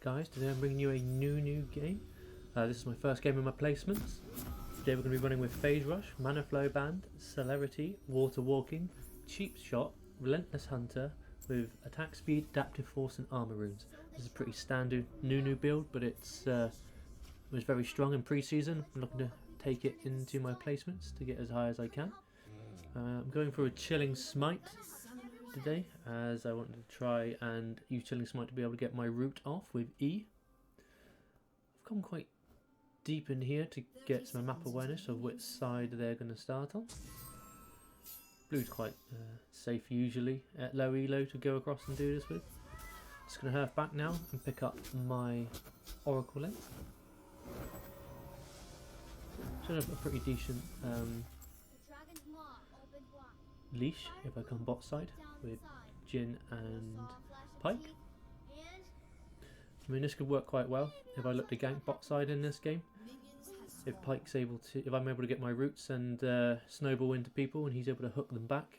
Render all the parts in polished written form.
guys, today I'm bringing you a Nunu game. This is my first game in my placements. Today we're going to be running with Phase Rush, Mana Flow Band, Celerity, Water Walking, Cheap Shot, Relentless Hunter with Attack Speed, Adaptive Force and Armor Runes. This is a pretty standard Nunu build, but it was very strong in pre-season. I'm looking to take it into my placements to get as high as I can. I'm going for a Chilling Smite today, as I wanted to try and use Chilling Smite to be able to get my root off with E. I've come quite deep in here to get some map awareness of which side they're going to start on. Blue's quite safe usually at low elo to go across and do this with. Just going to half back now and pick up my Oracle lens. Should have a pretty decent leash if I come bot side with Jhin and Pyke. I mean, this could work quite well if I look to gank bot side in this game. If Pyke's able to, if I'm able to get my roots and snowball into people and he's able to hook them back,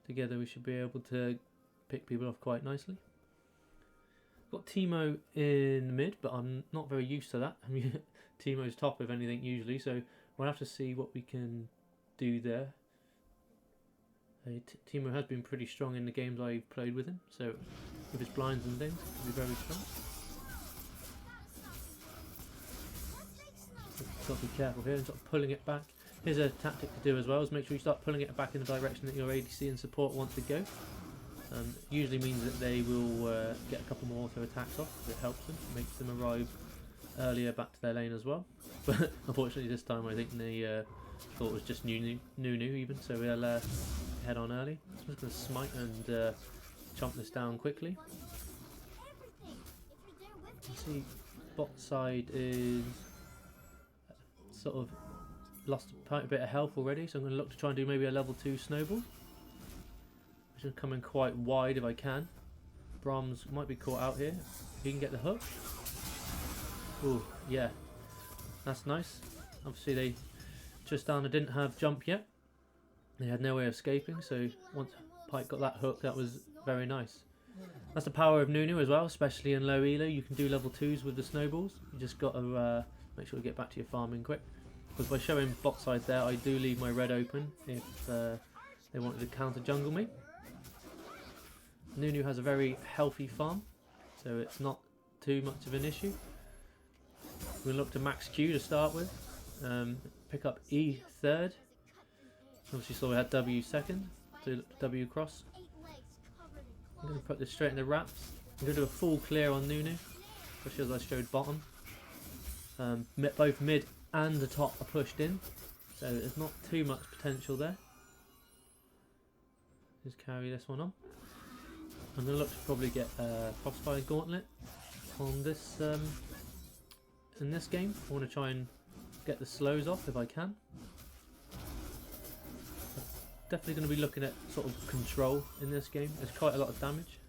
together we should be able to pick people off quite nicely. Got Teemo in mid, but I'm not very used to that. I mean, Teemo's top if anything usually, so we'll have to see what we can do there. Teemo has been pretty strong in the games I've played with him, so with his blinds and things, he'll be very strong. Got to be careful here and sort of pulling it back. Here's a tactic to do as well, is make sure you start pulling it back in the direction that your ADC and support want to go. Usually means that they will get a couple more auto attacks off, because it helps them, makes them arrive earlier back to their lane as well. But unfortunately this time I think they thought it was just Nunu even, so we'll head on early. So I'm just going to smite and chomp this down quickly. You see bot side is sort of lost quite a bit of health already, so I'm going to look to try and do maybe a level 2 snowball. I'm just coming quite wide if I can. Brahms might be caught out here. He can get the hook. Ooh, yeah. That's nice. Obviously they Tristana didn't have jump yet. They had no way of escaping, so once Pyke got that hook, that was very nice. That's the power of Nunu as well, especially in low elo. You can do level 2s with the snowballs. You just got to make sure you get back to your farming quick. Because by showing bot side there, I do leave my red open if they wanted to counter jungle me. Nunu has a very healthy farm, so it's not too much of an issue. We'll look to max Q to start with. Pick up E third. Obviously saw we had W second. So W cross. I'm going to put this straight in the wraps. I'm going to do a full clear on Nunu, especially as I showed bottom. Both mid and the top are pushed in, so there's not too much potential there. Just carry this one on. I'm going to look to probably get a Frostfire Gauntlet on this in this game. I want to try and get the slows off if I can. Definitely going to be looking at sort of control in this game. There's quite a lot of damage.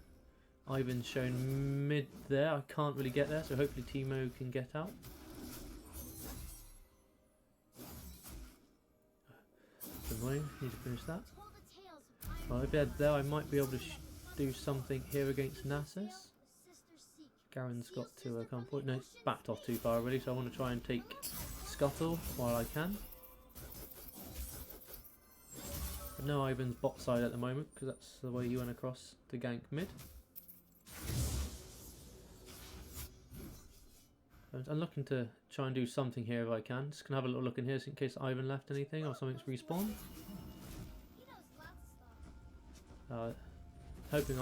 Ivan's shown mid there. I can't really get there, so hopefully Teemo can get out. Annoying. Need to finish that. Well, if they're there, I might be able to do something here against Nasus. Garen's got to come forward. No, it's backed off too far already, so I want to try and take Scuttle while I can. But no Ivan's bot side at the moment, because that's the way you went across to gank mid. I'm looking to try and do something here if I can. Just gonna have a little look in here in case Ivan left anything or something's respawned. I was hoping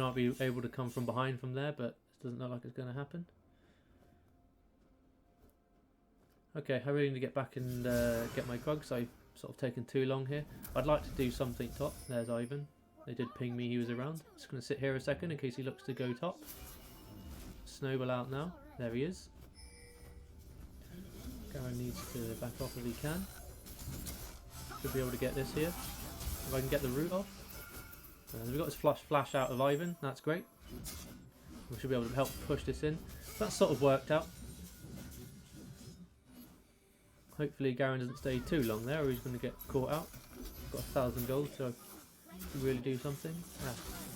I'd be able to come from behind from there, but it doesn't look like it's going to happen. Okay, I really need to get back and get my Krugs. I've sort of taken too long here. I'd like to do something top. There's Ivan. They did ping me he was around. Just going to sit here a second in case he looks to go top. Snowball out now. There he is. Garen needs to back off if he can. Should be able to get this here. If I can get the root off. We've got this flash out of Ivan. That's great. We should be able to help push this in. That sort of worked out. Hopefully Garen doesn't stay too long there or he's going to get caught out. Got 1,000 gold, so really do something.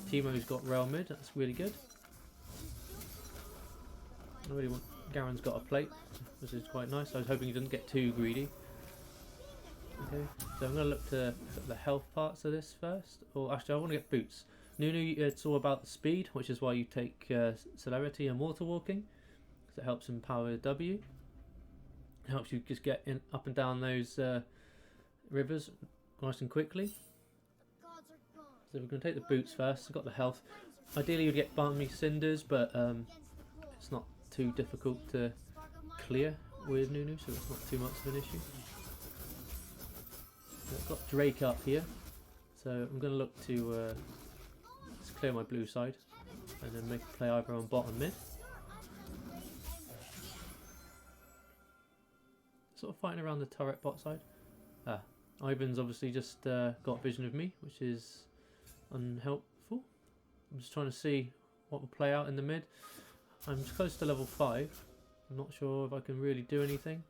Teemo's got rail mid, that's really good. I really want... Garen's got a plate, which is quite nice. I was hoping he didn't get too greedy. Okay, so I'm going to look to put the health parts of this first. Or actually, I want to get boots. Nunu, it's all about the speed, which is why you take celerity and water walking, because it helps empower W. It helps you just get in, up and down those rivers nice and quickly. So we're going to take the boots first. I've got the health. Ideally, you'd get balmy cinders, but it's not too difficult to clear with Nunu, so it's not too much of an issue. I've got Drake up here, so I'm going to look to just clear my blue side and then make a play either on bottom mid. Sort of fighting around the turret bot side. Ivan's obviously just got vision of me, which is unhelpful. I'm just trying to see what will play out in the mid. I'm close to level 5. I'm not sure if I can really do anything.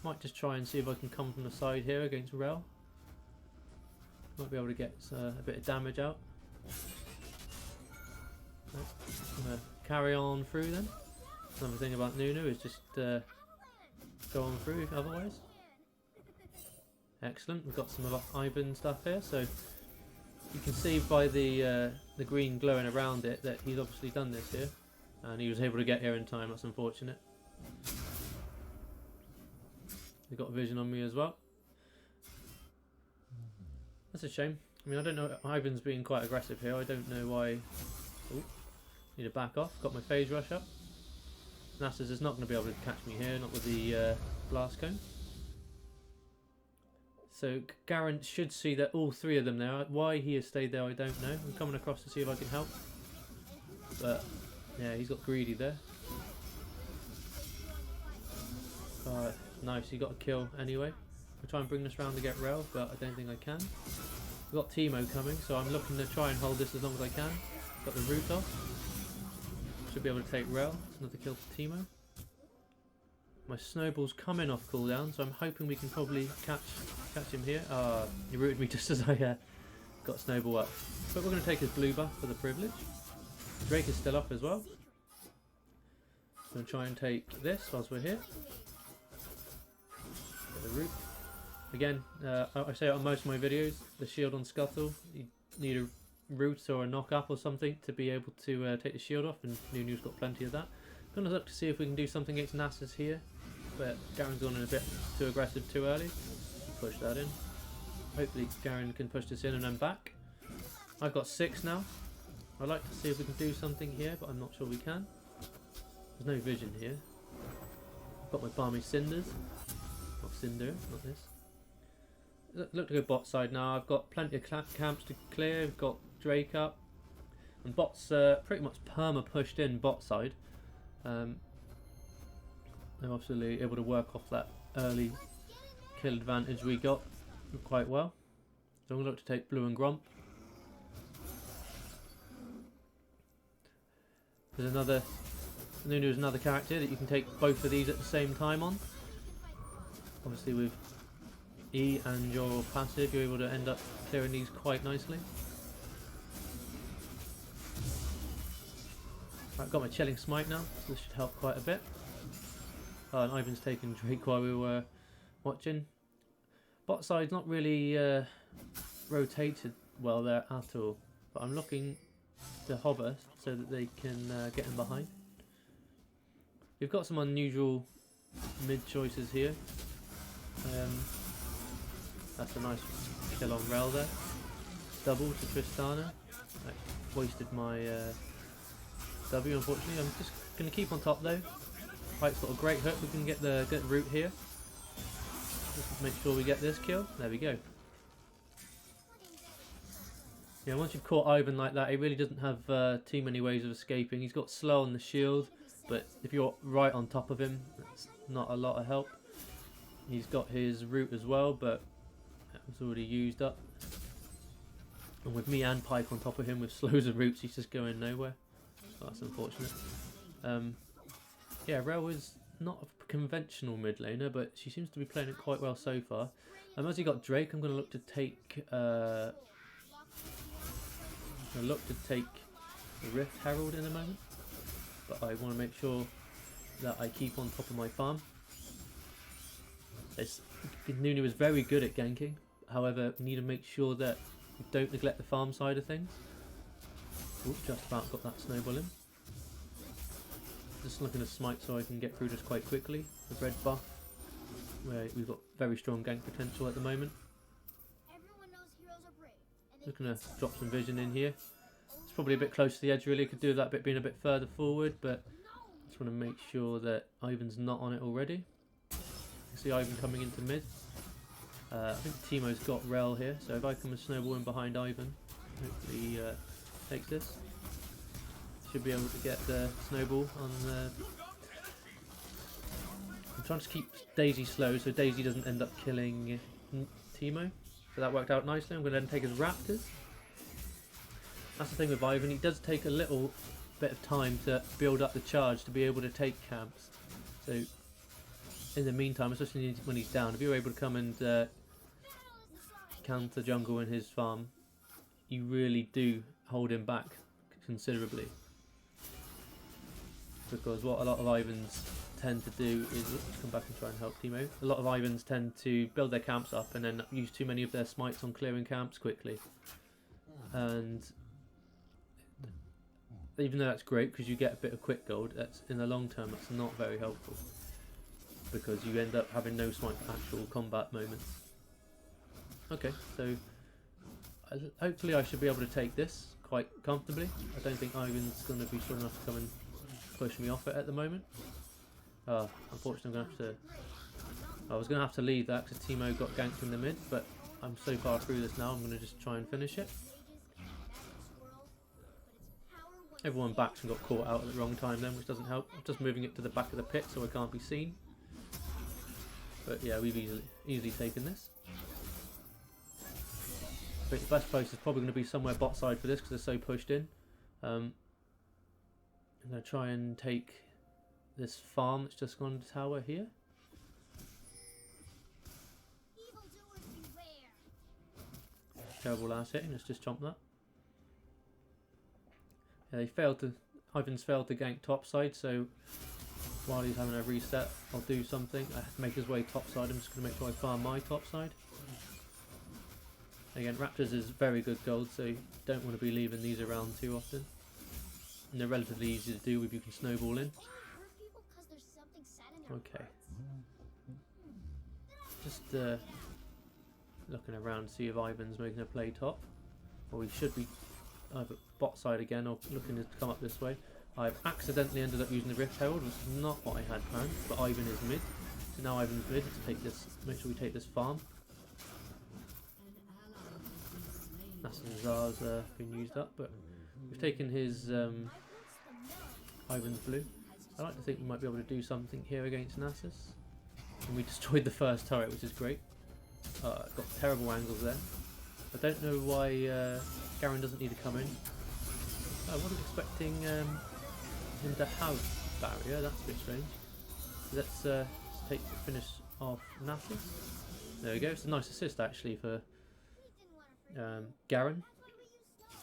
Might just try and see if I can come from the side here against Rel. Might be able to get a bit of damage out. I'm going to carry on through then. Another thing about Nunu is just go on through otherwise. Excellent, we've got some of Ivan stuff here, so you can see by the green glowing around it that he's obviously done this here, and he was able to get here in time. That's unfortunate. They've got vision on me as well. That's a shame. I mean, I don't know, Ivan's being quite aggressive here. I don't know why. Ooh, need to back off. Got my phase rush up. Nasus is not going to be able to catch me here, not with the blast cone. So Garen should see that all three of them there. Why he has stayed there, I don't know. I'm coming across to see if I can help. But yeah, he's got greedy there. Nice, he got a kill anyway. I'll try and bring this round to get Rel, but I don't think I can. We've got Teemo coming, so I'm looking to try and hold this as long as I can. Got the root off. Should be able to take Rel. It's another kill for Teemo. My snowball's coming off cooldown, so I'm hoping we can probably catch him here. He rooted me just as I got snowball up. But we're going to take his blue buff for the privilege. Drake is still up as well. I'm going to try and take this whilst we're here. Get the root. Again, I say it on most of my videos, the shield on Scuttle, you need a root or a knock up or something to be able to take the shield off, and Nunu's got plenty of that. I'm going to look to see if we can do something against Nasus here, but Garen's gone in a bit too aggressive too early. Push that in. Hopefully Garen can push this in and then back. I've got 6 now. I'd like to see if we can do something here, but I'm not sure we can. There's no vision here. I've got my balmy cinders. Not cinder, not this. Look to go bot side now. I've got plenty of camps to clear. I've got Drake up. And bot's pretty much perma pushed in bot side. They're obviously able to work off that early kill advantage we got quite well. So I'm going to look to take blue and Gromp. There's another... Nunu is another character that you can take both of these at the same time on. Obviously with E and your passive you're able to end up clearing these quite nicely. I've got my chilling smite now, so this should help quite a bit. And Ivan's taking Drake while we were watching. Bot side's not really rotated well there at all, but I'm looking to hover so that they can get in behind. We've got some unusual mid choices here. That's a nice kill on Rel there. Double to Tristana. I wasted my W unfortunately. I'm just going to keep on top though. Right, got a great hook. We can get the root here. Just make sure we get this kill. There we go. Yeah, once you've caught Ivan like that, he really doesn't have too many ways of escaping. He's got slow on the shield, but if you're right on top of him, that's not a lot of help. He's got his root as well, but that was already used up. And with me and Pike on top of him with slows and roots, he's just going nowhere. Oh, that's unfortunate. Yeah, Rel is not a conventional mid laner, but she seems to be playing it quite well so far. As he got Drake, I'm going to look to take the Rift Herald in a moment, but I want to make sure that I keep on top of my farm. Nunu is very good at ganking, however we need to make sure that we don't neglect the farm side of things. Ooh, just about got that snowball in. Just looking to smite so I can get through this quite quickly. The red buff, where we've got very strong gank potential at the moment. Looking to drop some vision in here. It's probably a bit close to the edge really, could do that bit being a bit further forward, but I just want to make sure that Ivan's not on it already. You can see Ivan coming into mid. I think Teemo's got Rel here, so if I come and snowball in behind Ivan, hopefully he takes this. Should be able to get the snowball on the... I'm trying to keep Daisy slow so Daisy doesn't end up killing Teemo. So that worked out nicely. I'm going to then take his Raptors. That's the thing with Ivan, he does take a little bit of time to build up the charge to be able to take camps. So in the meantime, especially when he's down, if you're able to come and counter jungle in his farm, you really do hold him back considerably. Because what a lot of Ivans tend to do is, let's come back and try and help Teemo. A lot of Ivans tend to build their camps up and then use too many of their smites on clearing camps quickly. And even though that's great because you get a bit of quick gold, that's in the long term that's not very helpful. Because you end up having no smite for actual combat moments. Okay, so hopefully I should be able to take this quite comfortably. I don't think Ivan's going to be strong enough to come and push me off it at the moment. Unfortunately I'm going to have to... I was going to have to leave that because Teemo got ganked in the mid, but I'm so far through this now I'm going to just try and finish it. Everyone backs and got caught out at the wrong time then, which doesn't help. I'm just moving it to the back of the pit so I can't be seen. But yeah, we've easily taken this. But the best place is probably going to be somewhere bot side for this because they're so pushed in. I'm going to try and take this farm that's just gone to tower here. Terrible last hitting, let's just chomp that. Yeah, they failed to... Ivan's failed to gank top side, so while he's having a reset, I'll do something. I have to make his way top side. I'm just going to make sure I farm my top side. Again, Raptors is very good gold, so you don't want to be leaving these around too often. And they're relatively easy to do if you can snowball in. Okay. Just looking around to see if Ivan's making a play top. Or he should be either bot side again or looking to come up this way. I've accidentally ended up using the Rift Herald, which is not what I had planned, but Ivan is mid. So now Ivan's mid, let's take this, make sure we take this farm. Nasa's Zar's been used up, but we've taken his Ivan's blue. I like to think we might be able to do something here against Nasus. And we destroyed the first turret, which is great. Got terrible angles there. I don't know why Garen doesn't need to come in. I wasn't expecting him to have barrier, that's a bit strange. Let's finish off Nasus. There we go, it's a nice assist actually for Garen.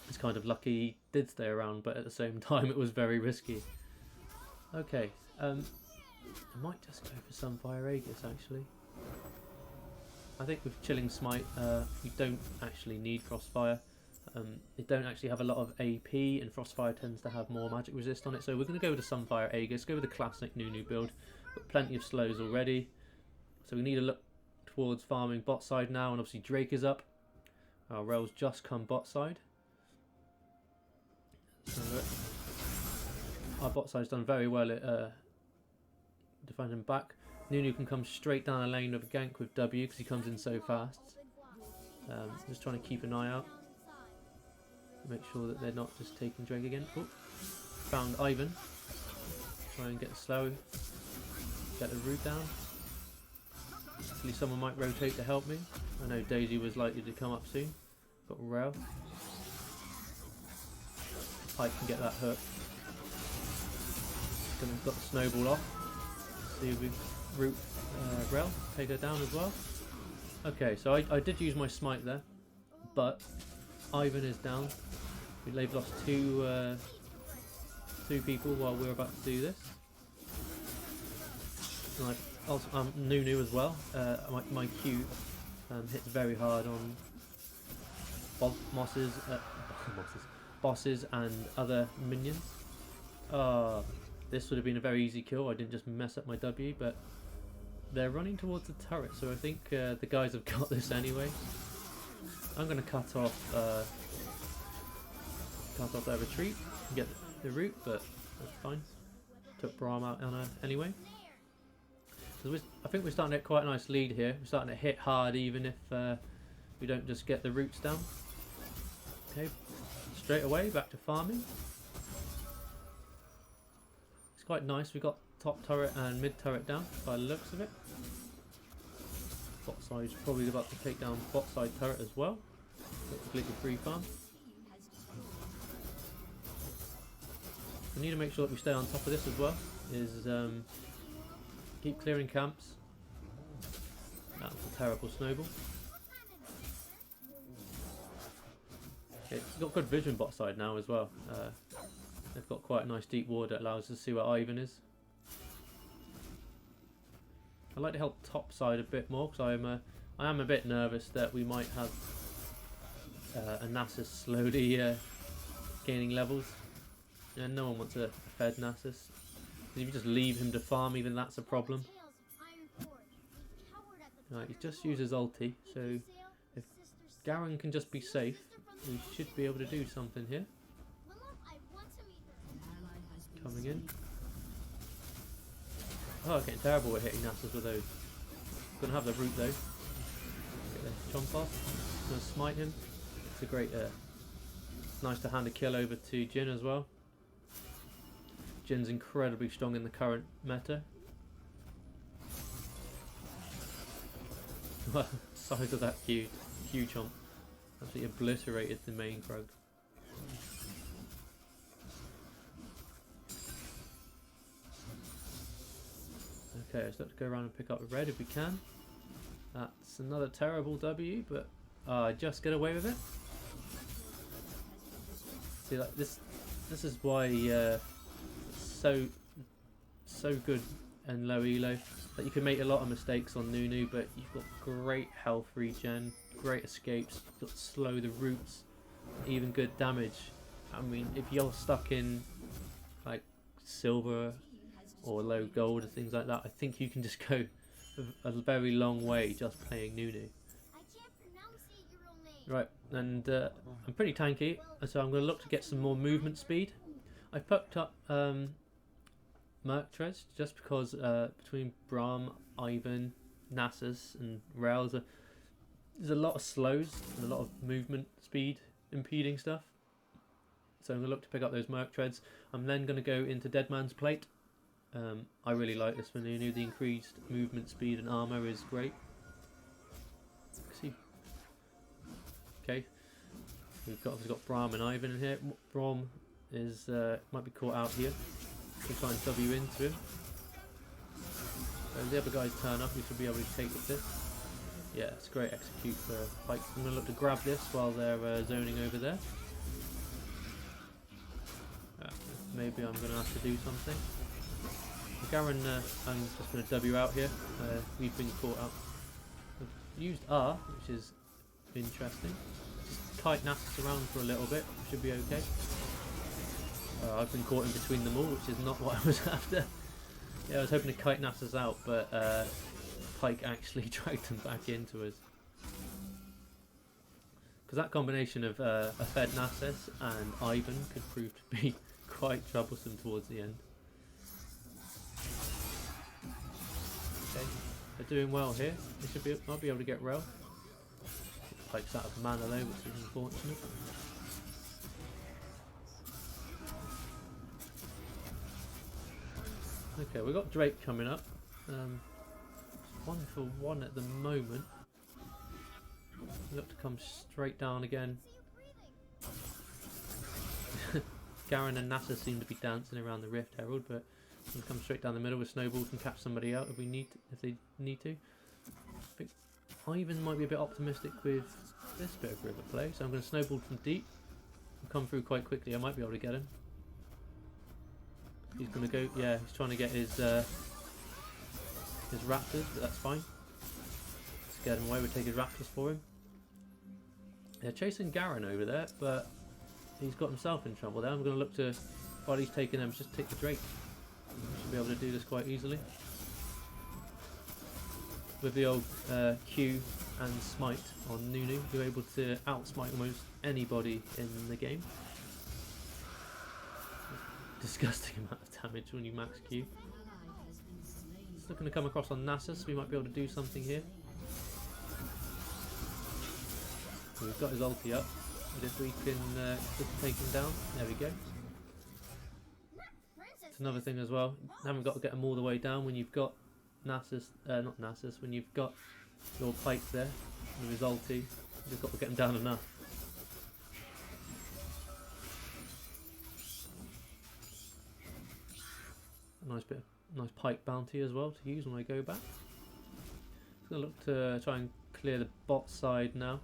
It's kind of lucky he did stay around, but at the same time it was very risky. Okay, I might just go for Sunfire Aegis actually. I think with Chilling Smite you don't actually need Frostfire. They don't actually have a lot of AP and Frostfire tends to have more magic resist on it, so we're going to go with the Sunfire Aegis, go with the classic Nunu build. Got plenty of slows already, so we need to look towards farming bot side now, and obviously Drake is up. Our Rel's just come bot side. So our bot side's done very well at defending back. Nunu can come straight down a lane with a gank with W because he comes in so fast. Just trying to keep an eye out. Make sure that they're not just taking Drake again. Oh, found Ivan. Try and get slow. Get the root down. Hopefully someone might rotate to help me. I know Daisy was likely to come up soon. Got Rel. Pike can get that hook. Got the snowball off. See if we root Rel. Take her down as well. Okay, so I did use my smite there, but Ivan is down. They've lost two people while we're about to do this. And also, Nunu as well. My Q hits very hard on bosses, bosses and other minions. This would have been a very easy kill. I didn't just mess up my W, but they're running towards the turret, so I think the guys have got this anyway. I'm going to cut off their retreat and get the route, but that's fine. Took Braum out on her anyway. So I think we're starting to get quite a nice lead here. We're starting to hit hard even if we don't just get the roots down. Okay, straight away back to farming. It's quite nice. We got top turret and mid turret down by the looks of it. Bot side's probably about to take down bot side turret as well. Completely free farm. We need to make sure that we stay on top of this as well. Is keep clearing camps. That's a terrible snowball. Okay, we've got good vision bot side now as well. They've got quite a nice deep ward that allows us to see where Ivan is. I'd like to help top side a bit more because I am a bit nervous that we might have a Nasus slowly gaining levels. And no one wants a fed Nasus. If you just leave him to farm, even that's a problem. Right, he just uses ulti, so if Garen can just be safe, we should be able to do something here. Coming in. Oh, getting terrible at hitting Nasus with those. Gonna have the root though. Get the chomp off. Gonna smite him. It's a great. Nice to hand a kill over to Jhin as well. Jin's incredibly strong in the current meta. Size of that Q chomp. Absolutely obliterated the main Krug. Okay, let's go around and pick up the red if we can. That's another terrible W, but I just get away with it. See, like this is why so good and low elo. Like you can make a lot of mistakes on Nunu, but you've got great health regen, great escapes, you've got slow the roots, even good damage. I mean, if you're stuck in like silver or low gold or things like that, I think you can just go a very long way just playing Nunu. Right, and I'm pretty tanky, so I'm going to look to get some more movement speed. I picked up Merc Treads just because between Braum, Ivan, Nasus and Rails there's a lot of slows and a lot of movement speed impeding stuff. So I'm going to look to pick up those Merc Treads. I'm then going to go into Dead Man's Plate. I really like this for Nunu. The increased movement speed and armor is great. See. Okay, we've got Braum and Ivan in here. Braum is might be caught out here. We'll try and W into him. As the other guys turn up, we should be able to take this. Yeah, it's great execute for Pyke. I'm going to look to grab this while they're zoning over there. Maybe I'm going to have to do something. Garen, I'm just going to W out here. We've been caught out. I've used R, which is interesting. Just kite Nasus around for a little bit. Should be okay. I've been caught in between them all, which is not what I was after. Yeah, I was hoping to kite Nasus out, but Pyke actually dragged them back into us. Because that combination of a fed Nasus and Ivan could prove to be quite troublesome towards the end. Okay, they're doing well here. They might be able to get Rel. Pyke's out of mana though, which is unfortunate. Okay, we've got Drake coming up. 1 for 1 at the moment. Look to come straight down again. Garen and Nasus seem to be dancing around the Rift Herald, but we'll come straight down the middle with snowballs and catch somebody out if they need to. I think Ivan might be a bit optimistic with this bit of river play, so I'm going to snowball from deep. He'll come through quite quickly. I might be able to get him. He's going to go. Yeah, he's trying to get his his raptors, but that's fine. Scared him away, we'll take his raptors for him. They're chasing Garen over there, but he's got himself in trouble there. I'm going to look to, while he's taking them, just take the Drake. Should be able to do this quite easily. With the old Q and Smite on Nunu, you're able to outsmite almost anybody in the game. Disgusting amount of damage when you max Q. It's looking to come across on Nasus, we might be able to do something here. So we've got his ulti up, but if we can just take him down, there we go. It's another thing as well, you haven't got to get him all the way down when you've got Nasus, not Nasus, when you've got your Pyke there with his ulti, you've just got to get him down enough. A nice Pyke bounty as well to use when I go back. Just gonna look to try and clear the bot side now.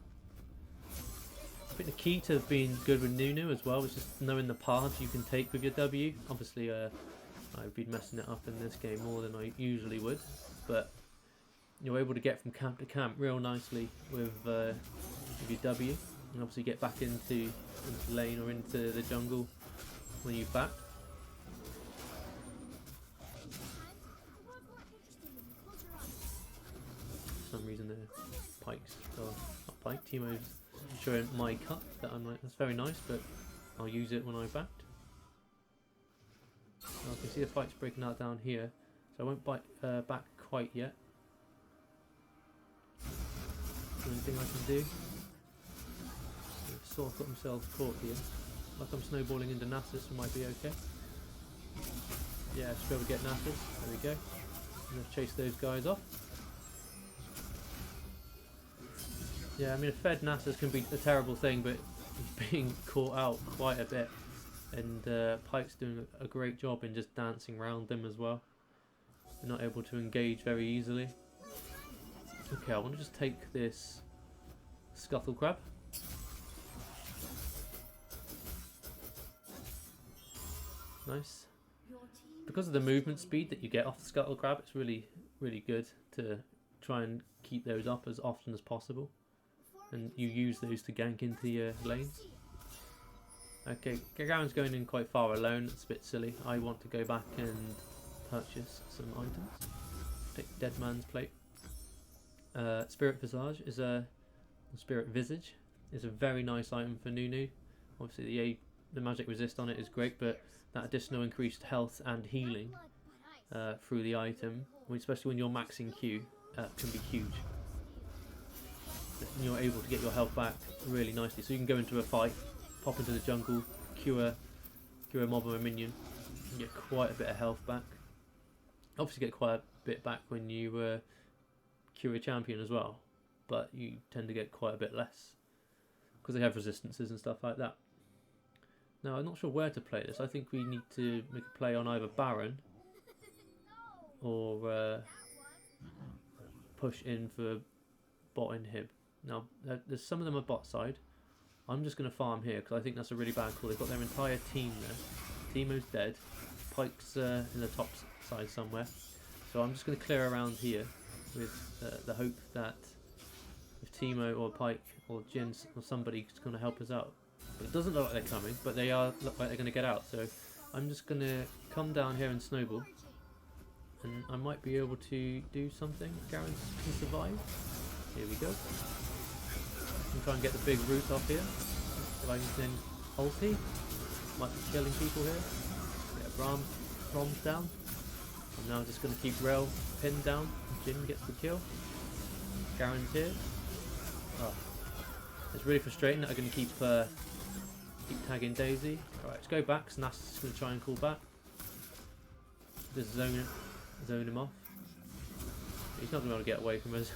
I think the key to being good with Nunu as well is just knowing the paths you can take with your W. Obviously, I've been messing it up in this game more than I usually would, but you're able to get from camp to camp real nicely with your W, and obviously get back into lane or into the jungle when you've backed. For some reason the Pikes, or not Pyke, Teemo's showing my cut that I'm like, that's very nice, but I'll use it when I backed. So I can see the fight's breaking out down here, so I won't back quite yet. Anything I can do? They've sort of got themselves caught here. Like I'm snowballing into Nasus, we might be okay. Yeah, should be able to get Nasus. There we go. And let's chase those guys off. Yeah, I mean, a fed Nasus can be a terrible thing, but he's being caught out quite a bit. And Pyke's doing a great job in just dancing around them as well. They're not able to engage very easily. Okay, I want to just take this Scuttle Crab. Nice. Because of the movement speed that you get off the Scuttle Crab, it's really, really good to try and keep those up as often as possible. And you use those to gank into your lanes. Okay, Garen's going in quite far alone, it's a bit silly. I want to go back and purchase some items. Take Dead Man's Plate. Spirit Visage is Spirit Visage is a very nice item for Nunu. Obviously the magic resist on it is great, but that additional increased health and healing through the item, especially when you're maxing Q, can be huge. And you're able to get your health back really nicely, so you can go into a fight, pop into the jungle, cure a mob or a minion, and get quite a bit of health back. Obviously get quite a bit back when you cure a champion as well, but you tend to get quite a bit less because they have resistances and stuff like that. Now I'm not sure where to play this. I think we need to make a play on either Baron or push in for bot inhib. Now there's some of them are bot side. I'm just going to farm here because I think that's a really bad call. They've got their entire team there. Teemo's dead. Pyke's in the top side somewhere. So I'm just going to clear around here with the hope that if Teemo or Pyke or Jin or somebody is going to help us out. But it doesn't look like they're coming, but they look like they're going to get out. So I'm just going to come down here and snowball. And I might be able to do something. Garen can survive. Here we go. And try and get the big root off here. If I can ulti, might be killing people here. Yeah, Brom's down. I'm now just going to keep Rel pinned down. Jin gets the kill. Garen's here. Oh, it's really frustrating that I'm going to keep tagging Daisy. Alright, let's go back. Nasus is going to try and call back. Just zone him off. He's not going to be able to get away from us.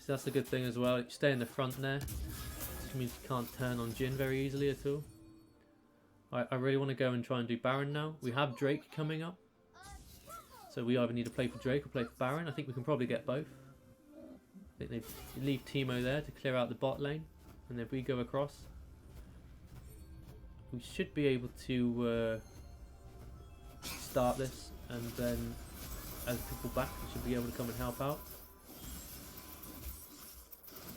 So that's the good thing as well. You stay in the front there, which means you can't turn on Jin very easily at all. I really want to go and try and do Baron now. We have Drake coming up, so we either need to play for Drake or play for Baron. I think we can probably get both. I think they leave Teemo there to clear out the bot lane, and if we go across, we should be able to start this and then as people back, I should be able to come and help out.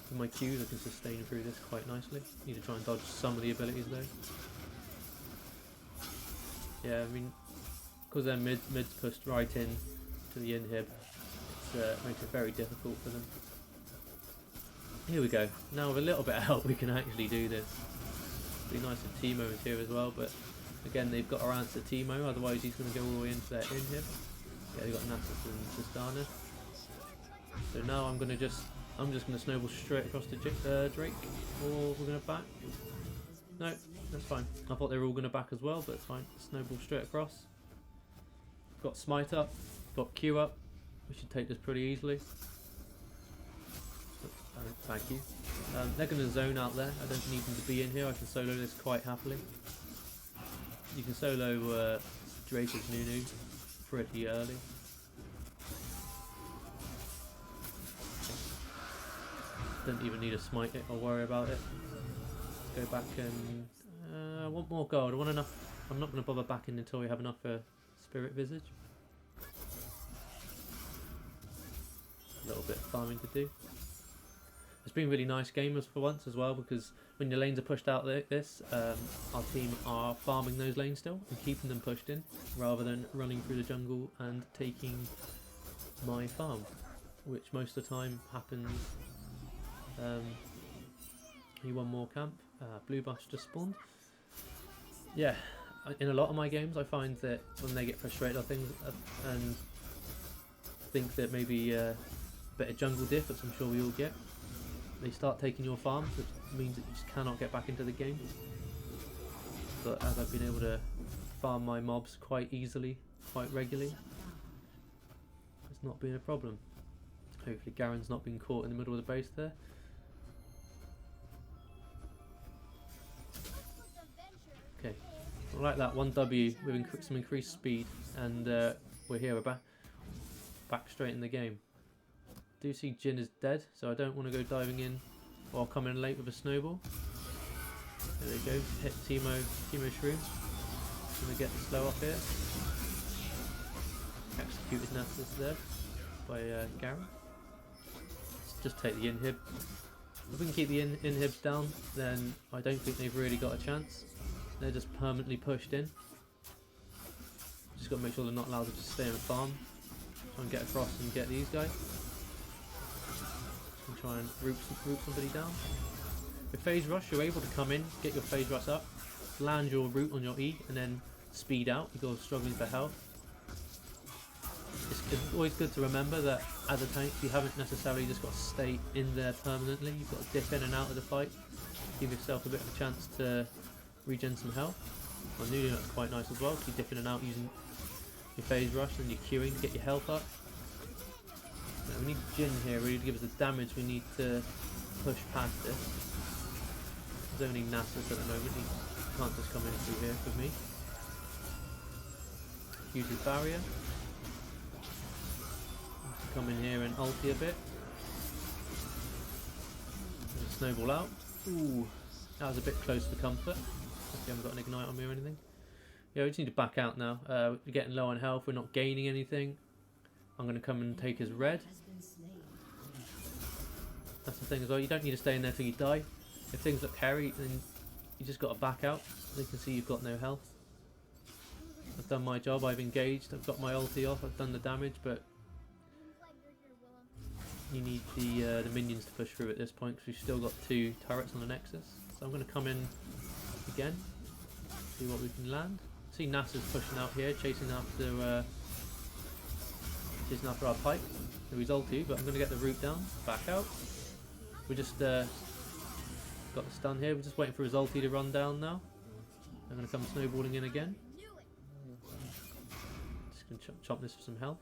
With my Qs I can sustain through this quite nicely. Need to try and dodge some of the abilities though. Yeah, I mean, because their mid's pushed right in to the inhib, it makes it very difficult for them. Here we go. Now with a little bit of help we can actually do this. It'd be nice if Teemo is here as well, but again they've got to answer Teemo, otherwise he's going to go all the way into their inhib. Yeah, they've got Nasus and Tristana. So now I'm just going to snowball straight across to Drake, or we're going to back. No, that's fine. I thought they were all going to back as well, but it's fine. Snowball straight across. Got Smite up, got Q up. We should take this pretty easily. Thank you. They're going to zone out there. I don't need them to be in here. I can solo this quite happily. You can solo Drake as Nunu pretty early. Don't even need to smite it or worry about it. Let's go back and I want more gold. I want enough. I'm not going to bother backing until we have enough for Spirit Visage. A little bit of farming to do. It's been really nice gamers for once as well, because when your lanes are pushed out like this, our team are farming those lanes still and keeping them pushed in, rather than running through the jungle and taking my farm, which most of the time happens. One more camp. Blue buff just spawned. Yeah, in a lot of my games I find that when they get frustrated on things and think that maybe a bit of jungle diff, which I'm sure we all get, they start taking your farms, which means that you just cannot get back into the game. But as I've been able to farm my mobs quite easily, quite regularly, it's not been a problem. Hopefully Garen's not been caught in the middle of the base there. Okay, I like that 1W with some increased speed, and we're here, we're back straight in the game. Do see Jhin is dead, so I don't want to go diving in or come in late with a snowball. There we go, hit Teemo Shroom. Gonna get the slow off here. Executed Nasus there by Garen. Let's just take the inhib. If we can keep the inhibs down, then I don't think they've really got a chance. They're just permanently pushed in. Just got to make sure they're not allowed to just stay and farm. Try and get across and get these guys. And try and root somebody down. With phase rush, you're able to come in, get your phase rush up, land your root on your E, and then speed out if you're struggling for health. It's always good to remember that as a tank, you haven't necessarily just got to stay in there permanently. You've got to dip in and out of the fight, give yourself a bit of a chance to regen some health. On Nunu that's quite nice as well, keep dipping in and out using your phase rush and your queuing to get your health up. Now we need Jhin here really to give us the damage we need to push past this. There's only Nasus at the moment, he can't just come in through here with me. Use his barrier. Come in here and ulti a bit. Just snowball out. Ooh, that was a bit close for comfort. I haven't got an ignite on me or anything. Yeah, we just need to back out now. We're getting low on health, we're not gaining anything. I'm going to come and take his red. That's the thing as well, you don't need to stay in there till you die. If things look hairy, then you just got to back out. They can see you've got no health. I've done my job, I've engaged, I've got my ulti off, I've done the damage, but you need the minions to push through at this point because we've still got 2 turrets on the Nexus. So I'm going to come in again, see what we can land. See Nasus pushing out here, chasing after our pipe. The result too, but I'm going to get the root down, back out. We just got the stun here, we're just waiting for his ulti to run down now. I'm going to come snowballing in again. Just going to chop this for some health.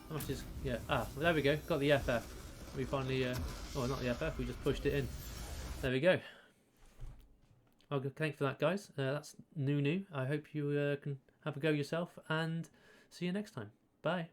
How much is, yeah, well, there we go, got the FF. We finally, oh not the FF, we just pushed it in. There we go. Well, thanks for that guys, that's Nunu. I hope you can have a go yourself and see you next time. Bye.